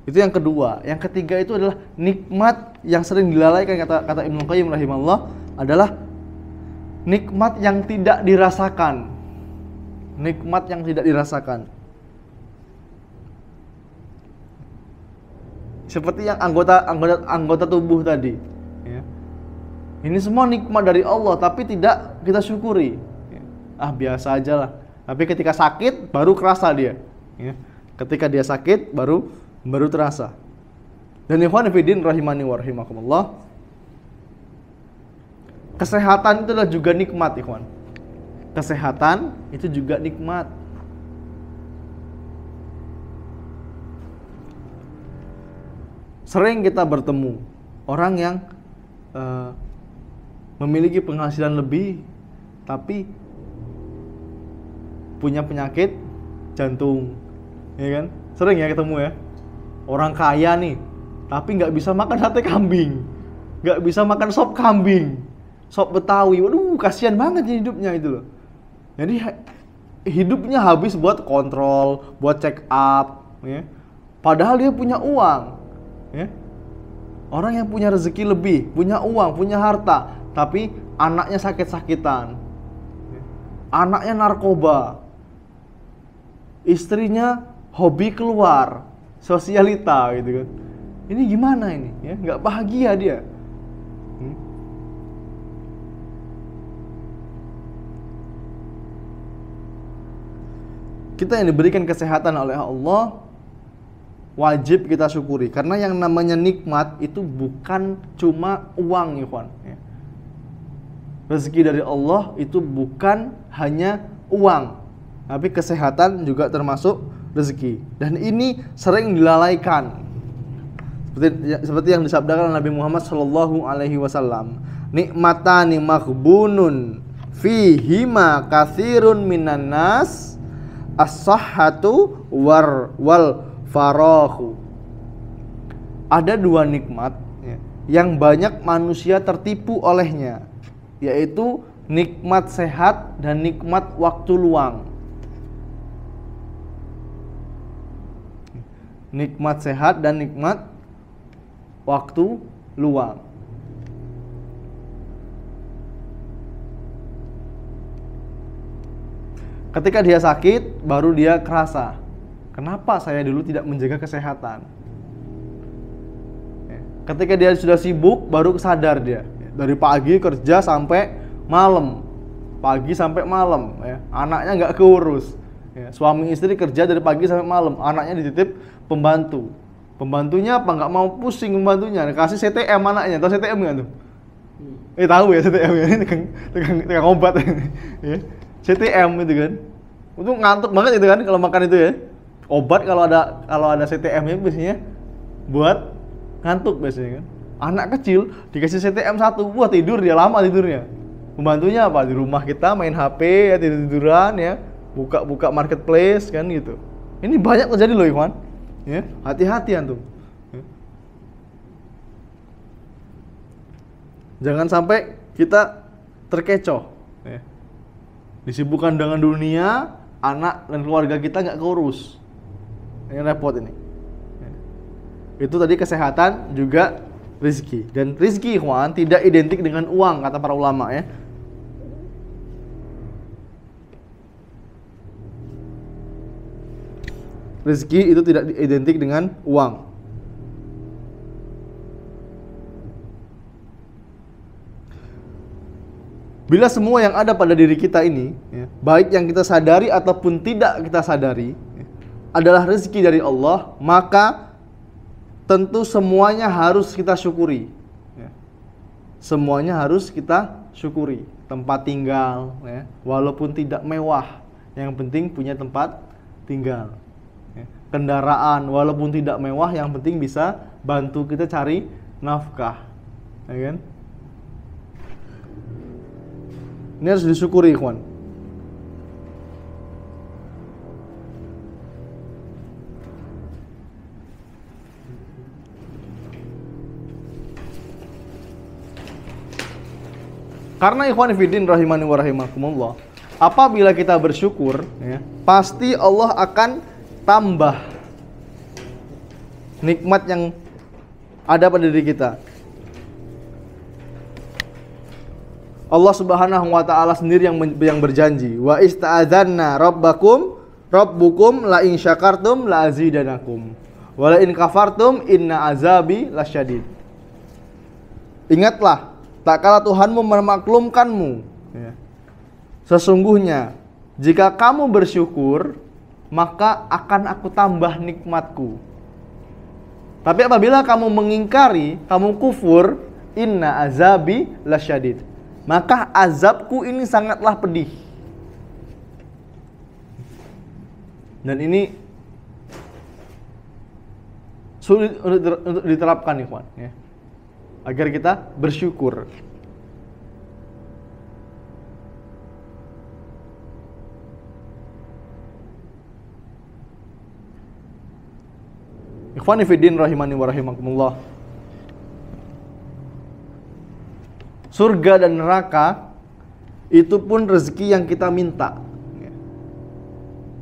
Itu yang kedua. Yang ketiga itu adalah nikmat yang sering dilalaikan, kata Ibnu Qayyim rahimahullah, adalah nikmat yang tidak dirasakan. Nikmat yang tidak dirasakan. Seperti yang anggota tubuh tadi, ya. Ini semua nikmat dari Allah, tapi tidak kita syukuri. Biasa aja lah. Tapi ketika sakit baru kerasa dia, ya. Ketika dia sakit baru terasa. Dan ikhwan fillah rahimani wa rahimakumullah, kesehatan itu adalah juga nikmat, ikhwan. Kesehatan itu juga nikmat. Sering kita bertemu orang yang memiliki penghasilan lebih, tapi punya penyakit jantung, ya kan? Sering ya ketemu ya. Orang kaya nih, tapi nggak bisa makan sate kambing, nggak bisa makan sop kambing, sop Betawi. Waduh, kasihan banget hidupnya itu loh. Jadi hidupnya habis buat kontrol, buat check up, ya. Padahal dia punya uang, ya. Orang yang punya rezeki lebih, punya uang, punya harta, tapi anaknya sakit-sakitan, anaknya narkoba, istrinya hobi keluar, sosialita gitu kan. Ini gimana ini? Ya, nggak bahagia dia. Kita yang diberikan kesehatan oleh Allah wajib kita syukuri, karena yang namanya nikmat itu bukan cuma uang, ikhwan, ya. Rezeki dari Allah itu bukan hanya uang, tapi kesehatan juga termasuk rezeki. Dan ini sering dilalaikan. Seperti yang disabdakan Nabi Muhammad sallallahu alaihi wasallam, nikmatani maghbunun fihima katsirun minan nas, as-sahhatu wal farahu. Ada dua nikmat, ya, yang banyak manusia tertipu olehnya, yaitu nikmat sehat dan nikmat waktu luang. Nikmat sehat dan nikmat waktu luang. Ketika dia sakit, baru dia kerasa, kenapa saya dulu tidak menjaga kesehatan. Ketika dia sudah sibuk, baru sadar dia. Dari pagi kerja sampai malam, pagi sampai malam, ya. Anaknya nggak keurus, ya. Suami istri kerja dari pagi sampai malam, anaknya dititip pembantu. Pembantunya apa? Nggak mau pusing pembantunya, kasih CTM anaknya. Tahu CTM nggak tuh? Tahu ya CTM ya, ini tukang obat ya. CTM itu kan, itu ngantuk banget itu kan kalau makan itu ya. Obat kalau ada CTM-nya biasanya buat ngantuk biasanya kan. Anak kecil dikasih CTM 1, wah tidur dia, lama tidurnya. Pembantunya apa? Di rumah kita main HP ya, tiduran ya, buka marketplace kan gitu. Ini banyak terjadi loh, Ikhwan. Ya, hati-hati antum. Ya. Jangan sampai kita terkecoh, ya. Disibukkan dengan dunia, anak dan keluarga kita nggak keurus. Ini repot ini. Ya. Itu tadi kesehatan juga rezeki. Dan rezeki, ikhwan, tidak identik dengan uang, kata para ulama ya. Rezeki itu tidak identik dengan uang. Bila semua yang ada pada diri kita ini, ya, baik yang kita sadari ataupun tidak kita sadari, ya, adalah rezeki dari Allah, maka tentu semuanya harus kita syukuri. Ya. Semuanya harus kita syukuri. Tempat tinggal, ya, walaupun tidak mewah, yang penting punya tempat tinggal. Ya. Kendaraan, walaupun tidak mewah, yang penting bisa bantu kita cari nafkah, ya kan? Ini harus disyukuri, ikhwan. Karena ikhwan fillah rahimani wa rahimakumullah, apabila kita bersyukur, ya, pasti Allah akan tambah nikmat yang ada pada diri kita. Allah Subhanahu wa taala sendiri yang berjanji, wa ista'adzanna rabbukum la in syakartum la azidanakum wa la in kafartum inna azabi lasyadid. Ingatlah, tak kala Tuhanmu memaklumkanmu, ya, sesungguhnya jika kamu bersyukur, maka akan aku tambah nikmatku. Tapi apabila kamu mengingkari, kamu kufur, inna azabi lasyadid, maka azabku ini sangatlah pedih. Dan ini sulit untuk diterapkan, ikhwan, ya, agar kita bersyukur. Ikhwani fiddin rahimani wa rahimakumullah. Surga dan neraka itu pun rezeki yang kita minta.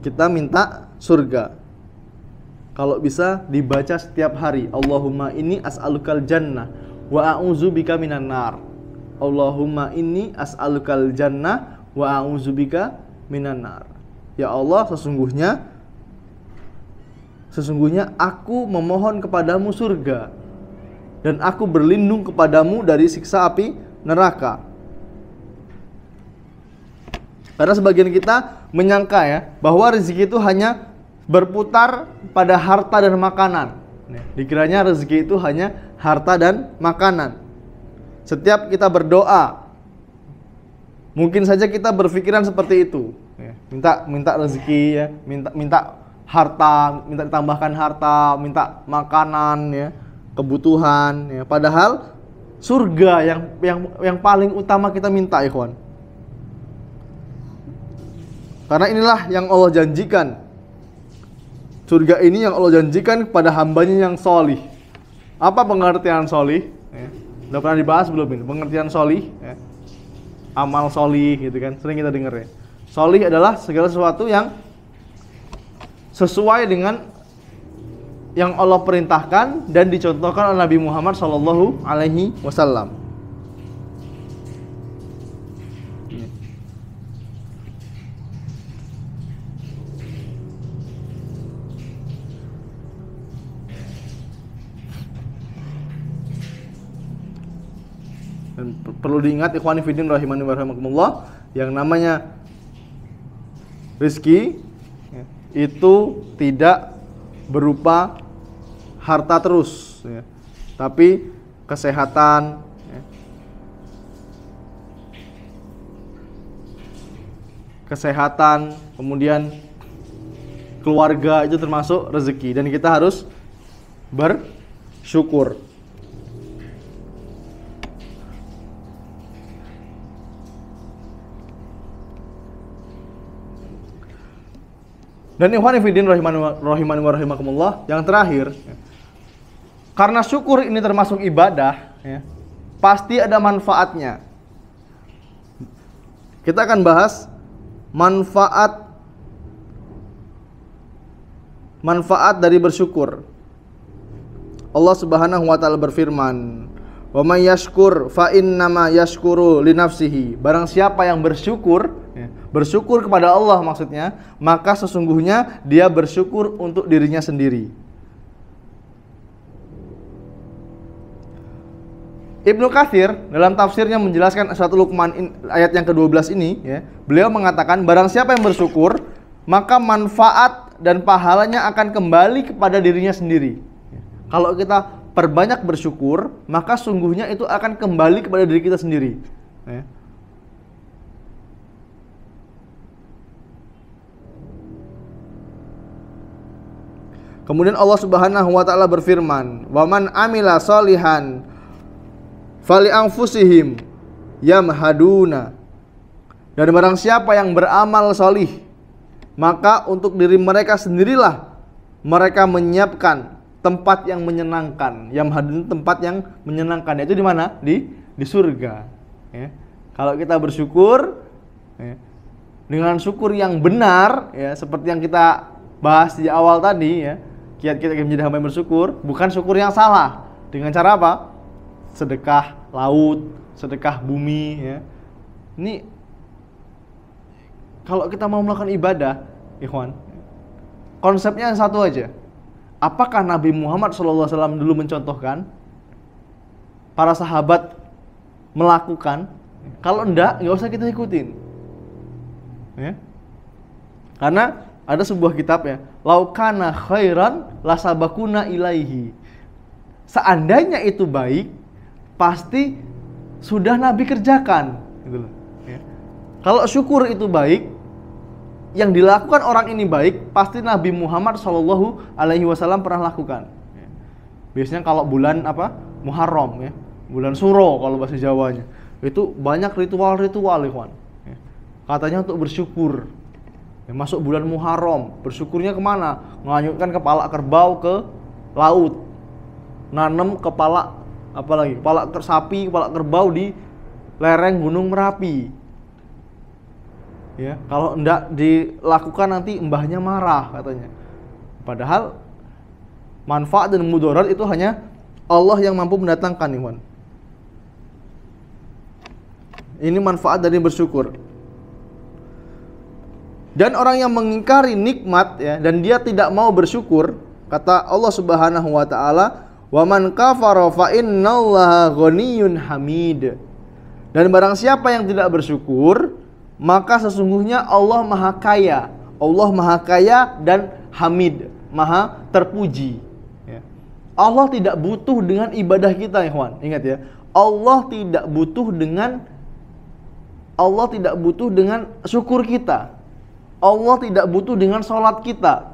Kita minta surga. Kalau bisa dibaca setiap hari, Allahumma inni as'alukal jannah wa a'udzubika minan nar. Allahumma inni as'alukal jannah wa a'udzubika minan nar. Ya Allah, sesungguhnya aku memohon kepadamu surga, dan aku berlindung kepadamu dari siksa api neraka. Karena sebagian kita menyangka, ya, bahwa rezeki itu hanya berputar pada harta dan makanan. Dikiranya rezeki itu hanya harta dan makanan. Setiap kita berdoa, mungkin saja kita berpikiran seperti itu, ya, minta rezeki, ya, minta harta, minta ditambahkan harta, minta makanan, ya, kebutuhan, ya. Padahal surga yang paling utama kita minta, ikhwan. Karena inilah yang Allah janjikan. Surga ini yang Allah janjikan kepada hambanya yang solih. Apa pengertian solih? Ya, udah pernah dibahas belum ini? Pengertian solih, ya, amal solih, gitu kan? Sering kita dengar, ya. Solih adalah segala sesuatu yang sesuai dengan yang Allah perintahkan dan dicontohkan oleh Nabi Muhammad Shallallahu Alaihi Wasallam. Dan perlu diingat, ikhwani fiddin rahimani wa rahimakumullah, yang namanya rezeki, ya, itu tidak berupa harta terus, ya, tapi kesehatan, ya, kesehatan, kemudian keluarga, itu termasuk rezeki, dan kita harus bersyukur. Dan ikhwan fillah rahimani wa rahimakumullah, yang terakhir, karena syukur ini termasuk ibadah, ya, pasti ada manfaatnya. Kita akan bahas manfaat dari bersyukur. Allah Subhanahu wa taala berfirman, "Wa may yashkur fa innama yashkuru li nafsihi." Barang siapa yang bersyukur, ya, bersyukur kepada Allah maksudnya, maka sesungguhnya dia bersyukur untuk dirinya sendiri. Ibnu Katsir dalam tafsirnya menjelaskan surat Luqman ayat yang ke-12 ini, ya, beliau mengatakan barang siapa yang bersyukur, maka manfaat dan pahalanya akan kembali kepada dirinya sendiri. Kalau kita perbanyak bersyukur, maka sungguhnya itu akan kembali kepada diri kita sendiri, ya. Kemudian Allah Subhanahu wa taala berfirman, "Wa man amila sholihan fali anfusihim yamhaduna." Dan barang siapa yang beramal solih, maka untuk diri mereka sendirilah mereka menyiapkan tempat yang menyenangkan. Yamhadun, tempat yang menyenangkan, itu di mana? Di surga, ya. Kalau kita bersyukur, ya, dengan syukur yang benar, ya, seperti yang kita bahas di awal tadi, ya, kiat-kiat menjadi hamba yang bersyukur, bukan syukur yang salah. Dengan cara apa? Sedekah laut, sedekah bumi, ya. Ini kalau kita mau melakukan ibadah, ikhwan, konsepnya yang satu aja. Apakah Nabi Muhammad SAW dulu mencontohkan? Para sahabat melakukan? Kalau enggak, nggak usah kita ikutin. Ya. Karena ada sebuah kitab, ya, laukana khairan lasabakuna ilaihi. Seandainya itu baik, pasti sudah Nabi kerjakan, gitu loh. Ya. Kalau syukur itu baik, yang dilakukan orang ini baik, pasti Nabi Muhammad SAW pernah lakukan. Ya. Biasanya kalau bulan apa? Muharram, ya, bulan Suro kalau bahasa Jawanya, itu banyak ritual-ritual, ikhwan. Ya. Katanya untuk bersyukur. Ya, masuk bulan Muharram, bersyukurnya kemana? Nganyutkan kepala kerbau ke laut, nanam kepala kepala sapi, kepala kerbau di lereng Gunung Merapi. Ya, kalau enggak dilakukan nanti mbahnya marah katanya. Padahal manfaat dan mudarat itu hanya Allah yang mampu mendatangkan, ikhwan. Ini manfaat dari bersyukur. Dan orang yang mengingkari nikmat, ya, dan dia tidak mau bersyukur, kata Allah Subhanahu wa taala, "Wa man kafara fa innallaha ghaniyyun hamid." Dan barang siapa yang tidak bersyukur, maka sesungguhnya Allah Maha Kaya. Allah Maha Kaya dan Hamid, Maha terpuji. Ya. Allah tidak butuh dengan ibadah kita, ikhwan. Ingat, ya. Allah tidak butuh dengan syukur kita. Allah tidak butuh dengan sholat kita.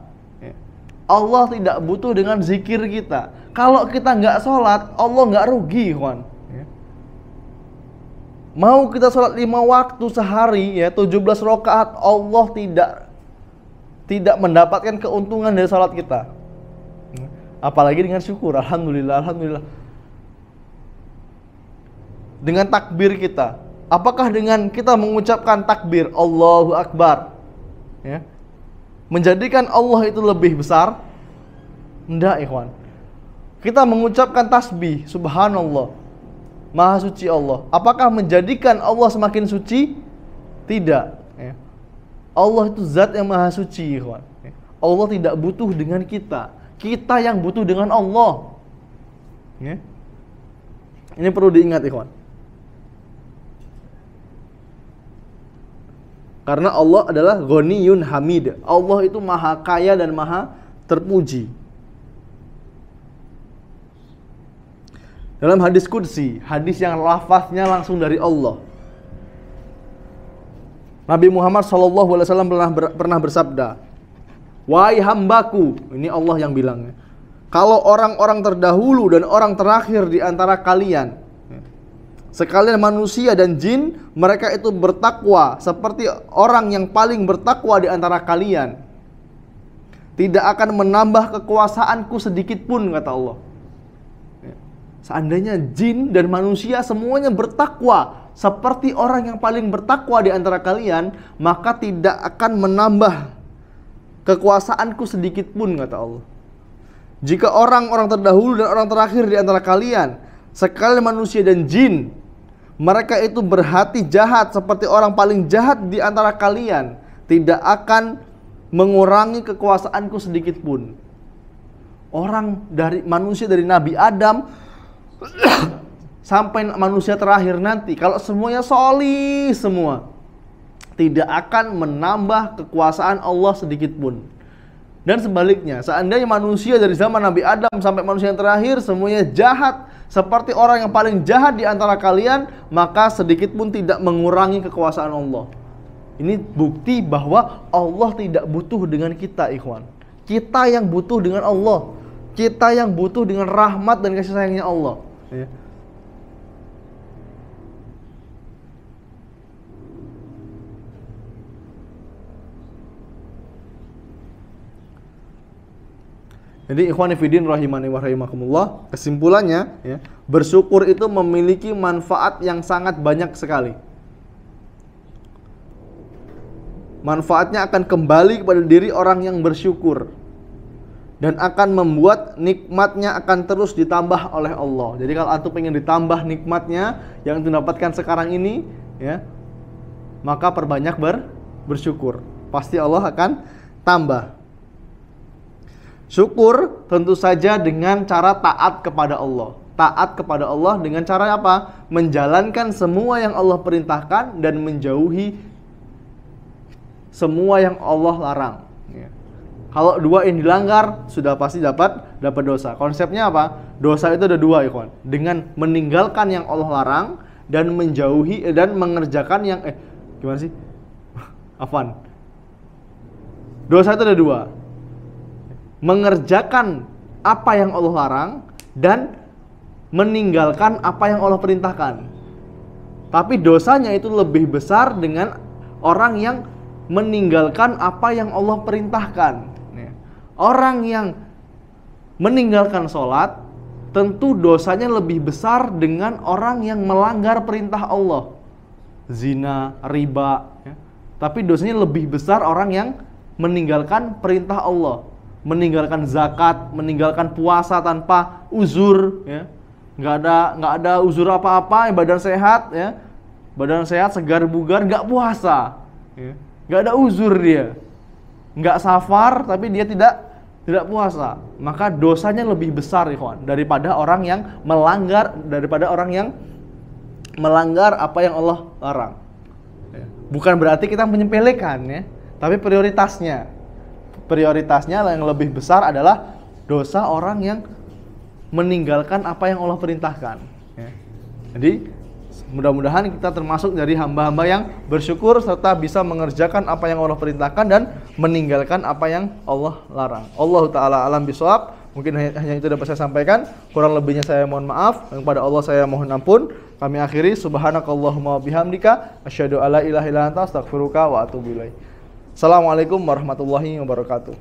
Allah tidak butuh dengan zikir kita. Kalau kita nggak sholat, Allah nggak rugi, ikhwan. Mau kita sholat 5 waktu sehari, ya, 17 rakaat, Allah tidak mendapatkan keuntungan dari sholat kita. Apalagi dengan syukur, alhamdulillah, alhamdulillah. Dengan takbir kita, apakah dengan kita mengucapkan takbir Allahu Akbar, ya, menjadikan Allah itu lebih besar? Enggak, ikhwan. Kita mengucapkan tasbih subhanallah, Maha suci Allah, apakah menjadikan Allah semakin suci? Tidak, ya. Allah itu zat yang maha suci, ikhwan. Allah tidak butuh dengan kita, kita yang butuh dengan Allah, ya. Ini perlu diingat, ikhwan. Karena Allah adalah Ghaniyyun Hamid. Allah itu maha kaya dan maha terpuji. Dalam hadis qudsi, hadis yang lafaznya langsung dari Allah, Nabi Muhammad SAW pernah bersabda, "Wahai hambaku," ini Allah yang bilang, "kalau orang-orang terdahulu dan orang terakhir di antara kalian, sekalian manusia dan jin, mereka itu bertakwa seperti orang yang paling bertakwa di antara kalian, tidak akan menambah kekuasaanku sedikit pun," kata Allah. Seandainya jin dan manusia semuanya bertakwa seperti orang yang paling bertakwa di antara kalian, maka tidak akan menambah kekuasaanku sedikit pun, kata Allah. Jika orang-orang terdahulu dan orang terakhir di antara kalian, sekalian manusia dan jin, mereka itu berhati jahat seperti orang paling jahat di antara kalian, tidak akan mengurangi kekuasaanku sedikit pun. Orang dari manusia, dari Nabi Adam sampai manusia terakhir nanti, kalau semuanya solih semua, tidak akan menambah kekuasaan Allah sedikit pun. Dan sebaliknya, seandainya manusia dari zaman Nabi Adam sampai manusia yang terakhir semuanya jahat seperti orang yang paling jahat di antara kalian, maka sedikit pun tidak mengurangi kekuasaan Allah. Ini bukti bahwa Allah tidak butuh dengan kita, ikhwan. Kita yang butuh dengan Allah. Kita yang butuh dengan rahmat dan kasih sayangnya Allah, ya. Jadi ikhwan fillah rahimani wa rahimakumullah, kesimpulannya, ya, bersyukur itu memiliki manfaat yang sangat banyak sekali. manfaatnya akan kembali kepada diri orang yang bersyukur, dan akan membuat nikmatnya akan terus ditambah oleh Allah. Jadi kalau antum pengen ditambah nikmatnya yang didapatkan sekarang ini, ya, maka perbanyak bersyukur. Pasti Allah akan tambah. Syukur tentu saja dengan cara taat kepada Allah. Taat kepada Allah dengan cara apa? Menjalankan semua yang Allah perintahkan dan menjauhi semua yang Allah larang. Ya. Kalau dua ini dilanggar, sudah pasti dapat dosa. Konsepnya apa? Dosa itu ada dua, ikhwan. Dengan meninggalkan yang Allah larang dan menjauhi dan mengerjakan yang gimana sih? Afwan. Dosa itu ada dua. Mengerjakan apa yang Allah larang dan meninggalkan apa yang Allah perintahkan. Tapi dosanya itu lebih besar dengan orang yang meninggalkan apa yang Allah perintahkan. Orang yang meninggalkan sholat tentu dosanya lebih besar dengan orang yang melanggar perintah Allah. Zina, riba, ya. Tapi dosanya lebih besar orang yang meninggalkan perintah Allah, meninggalkan zakat, meninggalkan puasa tanpa uzur, ya. Nggak ada uzur apa-apa, badan sehat, ya, badan sehat, segar bugar, nggak puasa, ya. Nggak ada uzur dia, nggak safar, tapi dia tidak puasa. Maka dosanya lebih besar, ikhwan, daripada orang yang melanggar apa yang Allah larang. Ya. Bukan berarti kita menyepelekan, ya, tapi prioritasnya yang lebih besar adalah dosa orang yang meninggalkan apa yang Allah perintahkan. Ya. Jadi mudah-mudahan kita termasuk dari hamba-hamba yang bersyukur serta bisa mengerjakan apa yang Allah perintahkan dan meninggalkan apa yang Allah larang. Allahu ta'ala alam bisawab. Mungkin hanya itu dapat saya sampaikan. Kurang lebihnya saya mohon maaf. Kepada Allah saya mohon ampun. Kami akhiri. Subhanakallahumma bihamdika asyhadu alla ilaha illa anta astaghfiruka wa atubu ilaik. Assalamualaikum warahmatullahi wabarakatuh.